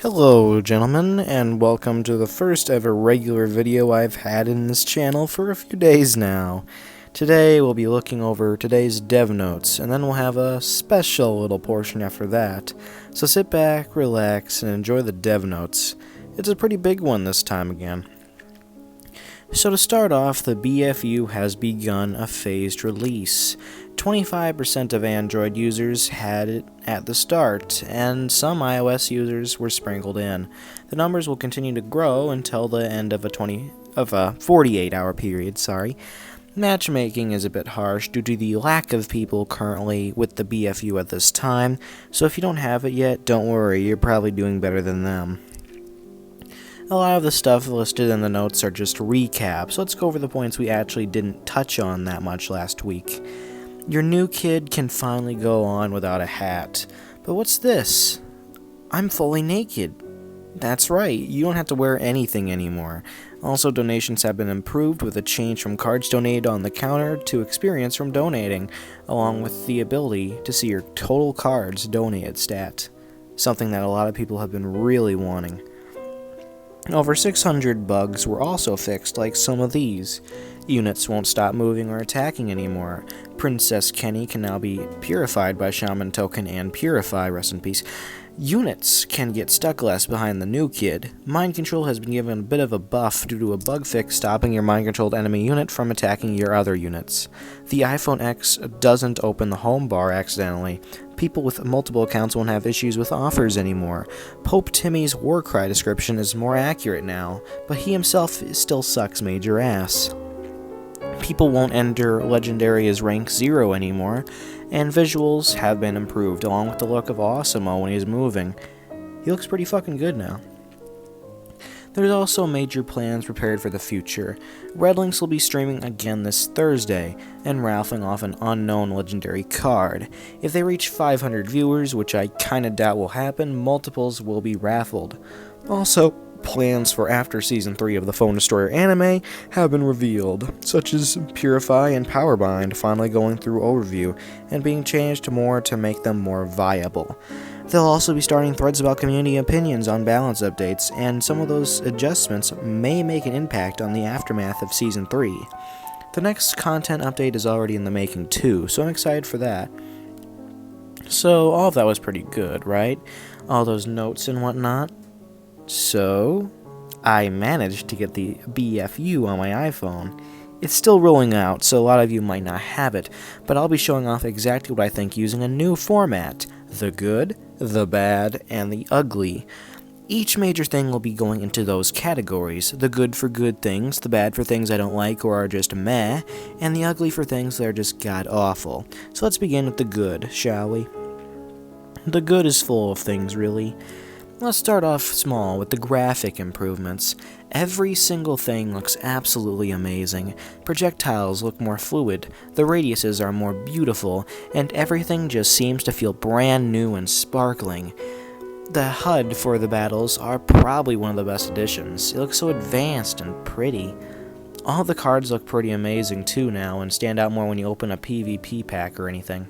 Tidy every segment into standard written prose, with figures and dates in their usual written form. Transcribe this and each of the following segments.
Hello gentlemen, and welcome to the first ever regular video I've had in this channel for a few days now. Today we'll be looking over today's dev notes, and then we'll have a special little portion after that. So sit back, relax, and enjoy the dev notes. It's a pretty big one this time again. So to start off, the BFU has begun a phased release. 25% of Android users had it at the start, and some iOS users were sprinkled in. The numbers will continue to grow until the end of a 48-hour period. Matchmaking is a bit harsh due to the lack of people currently with the BFU at this time, so if you don't have it yet, don't worry, you're probably doing better than them. A lot of the stuff listed in the notes are just recaps, so let's go over the points we actually didn't touch on that much last week. Your new kid can finally go on without a hat. But what's this? I'm fully naked. That's right, you don't have to wear anything anymore. Also, donations have been improved with a change from cards donated on the counter to experience from donating, along with the ability to see your total cards donated stat. Something that a lot of people have been really wanting. Over 600 bugs were also fixed, like some of these. Units won't stop moving or attacking anymore. Princess Kenny can now be purified by Shaman Token and Purify, rest in peace. Units can get stuck less behind the new kid. Mind Control has been given a bit of a buff due to a bug fix stopping your mind-controlled enemy unit from attacking your other units. The iPhone X doesn't open the home bar accidentally. People with multiple accounts won't have issues with offers anymore. Pope Timmy's Warcry description is more accurate now, but he himself still sucks major ass. People won't enter Legendary as rank 0 anymore, and visuals have been improved, along with the look of Awesemo when he's moving. He looks pretty fucking good now. There's also major plans prepared for the future. Red Links will be streaming again this Thursday, and raffling off an unknown legendary card. If they reach 500 viewers, which I kinda doubt will happen, multiples will be raffled. Also, plans for after Season 3 of the Phone Destroyer anime have been revealed, such as Purify and Powerbind finally going through overview, and being changed more to make them more viable. They'll also be starting threads about community opinions on balance updates, and some of those adjustments may make an impact on the aftermath of Season 3. The next content update is already in the making too, so I'm excited for that. So, all of that was pretty good, right? All those notes and whatnot. So, I managed to get the BFU on my iPhone. It's still rolling out, so a lot of you might not have it, but I'll be showing off exactly what I think using a new format: the good, the bad, and the ugly. Each major thing will be going into those categories: the good for good things, the bad for things I don't like or are just meh, and the ugly for things that are just god-awful. So let's begin with the good, shall we? The good is full of things, really. Let's start off small with the graphic improvements. Every single thing looks absolutely amazing. Projectiles look more fluid, the radiuses are more beautiful, and everything just seems to feel brand new and sparkling. The HUD for the battles are probably one of the best additions. It looks so advanced and pretty. All the cards look pretty amazing too now and stand out more when you open a PvP pack or anything.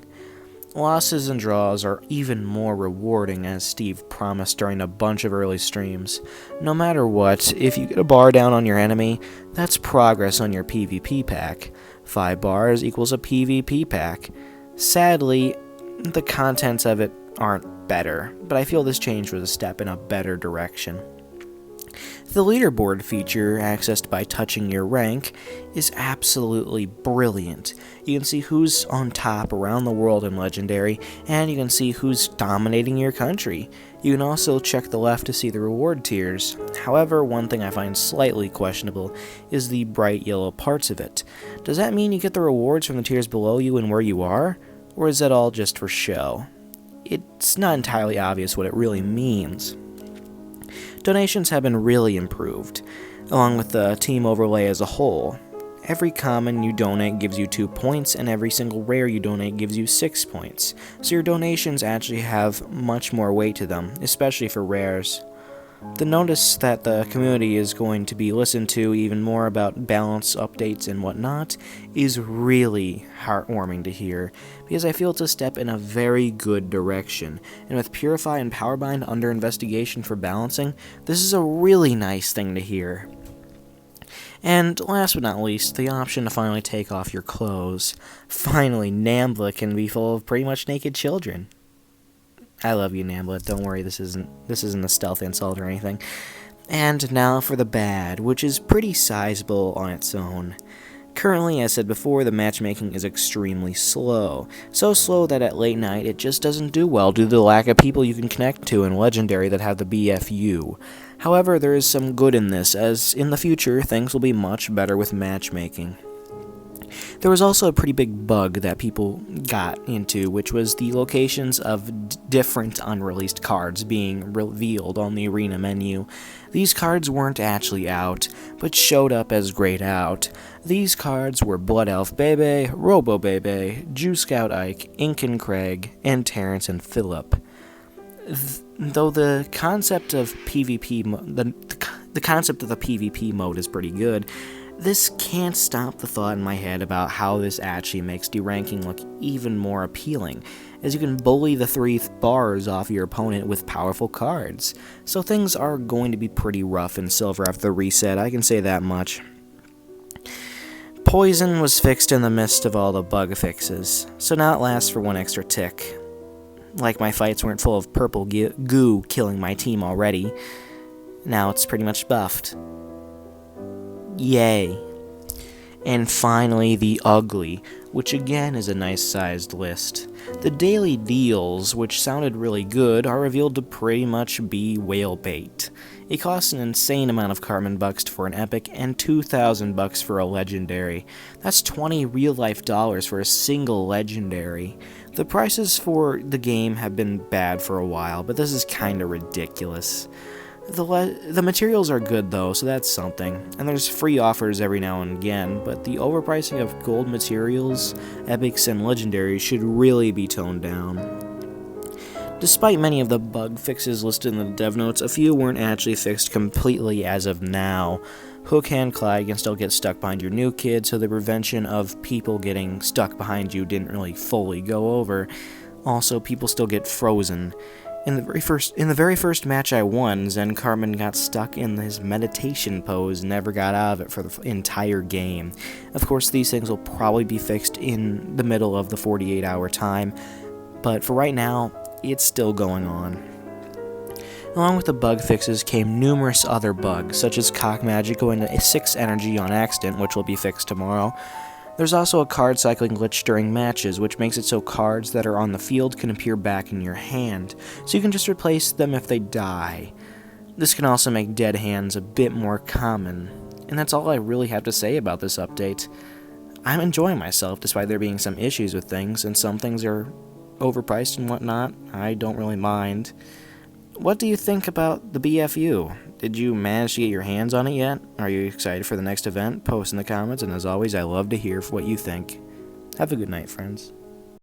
Losses and draws are even more rewarding, as Steve promised during a bunch of early streams. No matter what, if you get a bar down on your enemy, that's progress on your PvP pack. 5 bars equals a PvP pack. Sadly, the contents of it aren't better, but I feel this change was a step in a better direction. The leaderboard feature, accessed by touching your rank, is absolutely brilliant. You can see who's on top around the world in Legendary, and you can see who's dominating your country. You can also check the left to see the reward tiers. However, one thing I find slightly questionable is the bright yellow parts of it. Does that mean you get the rewards from the tiers below you and where you are? Or is that all just for show? It's not entirely obvious what it really means. Donations have been really improved, along with the team overlay as a whole. Every common you donate gives you 2 points, and every single rare you donate gives you 6 points, so your donations actually have much more weight to them, especially for rares. The notice that the community is going to be listened to even more about balance updates and whatnot is really heartwarming to hear, because I feel it's a step in a very good direction, and with Purify and Powerbind under investigation for balancing, this is a really nice thing to hear. And last but not least, the option to finally take off your clothes. Finally, Nambla can be full of pretty much naked children. I love you, Nambla. Don't worry, this isn't a stealth insult or anything. And now for the bad, which is pretty sizable on its own. Currently, as said before, the matchmaking is extremely slow. So slow that at late night it just doesn't do well due to the lack of people you can connect to in Legendary that have the BFU. However, there is some good in this, as in the future things will be much better with matchmaking. There was also a pretty big bug that people got into, which was the locations of different unreleased cards being revealed on the arena menu. These cards weren't actually out, but showed up as grayed out. These cards were Blood Elf Bebe, Robo Bebe, Jew Scout Ike, Incan Craig, and Terrence and Phillip. Though the concept of PvP, the concept of the PvP mode is pretty good, this can't stop the thought in my head about how this actually makes deranking look even more appealing, as you can bully the 3 bars off your opponent with powerful cards. So things are going to be pretty rough in Silver after the reset, I can say that much. Poison was fixed in the midst of all the bug fixes, so now it lasts for 1 extra tick. Like my fights weren't full of purple goo killing my team already, now it's pretty much buffed. Yay. And finally, the ugly, which again is a nice sized list. The daily deals, which sounded really good, are revealed to pretty much be whale bait. It costs an insane amount of Cartman bucks for an epic and 2,000 bucks for a legendary. That's 20 real life dollars for a single legendary. The prices for the game have been bad for a while, but this is kinda ridiculous. The materials are good though, so that's something, and there's free offers every now and again, but the overpricing of gold materials, epics, and legendaries should really be toned down. Despite many of the bug fixes listed in the dev notes, a few weren't actually fixed completely as of now. Hook Hand Clyde can still get stuck behind your new kid, so the prevention of people getting stuck behind you didn't really fully go over. Also, people still get frozen. In the very first match I won, Zen Cartman got stuck in his meditation pose and never got out of it for the entire game. Of course, these things will probably be fixed in the middle of the 48-hour time, but for right now, it's still going on. Along with the bug fixes came numerous other bugs, such as Cock Magic going to 6 energy on accident, which will be fixed tomorrow. There's also a card cycling glitch during matches, which makes it so cards that are on the field can appear back in your hand, so you can just replace them if they die. This can also make dead hands a bit more common, and that's all I really have to say about this update. I'm enjoying myself despite there being some issues with things, and some things are overpriced and whatnot. I don't really mind. What do you think about the BFU? Did you manage to get your hands on it yet? Are you excited for the next event? Post in the comments, and as always, I love to hear what you think. Have a good night, friends.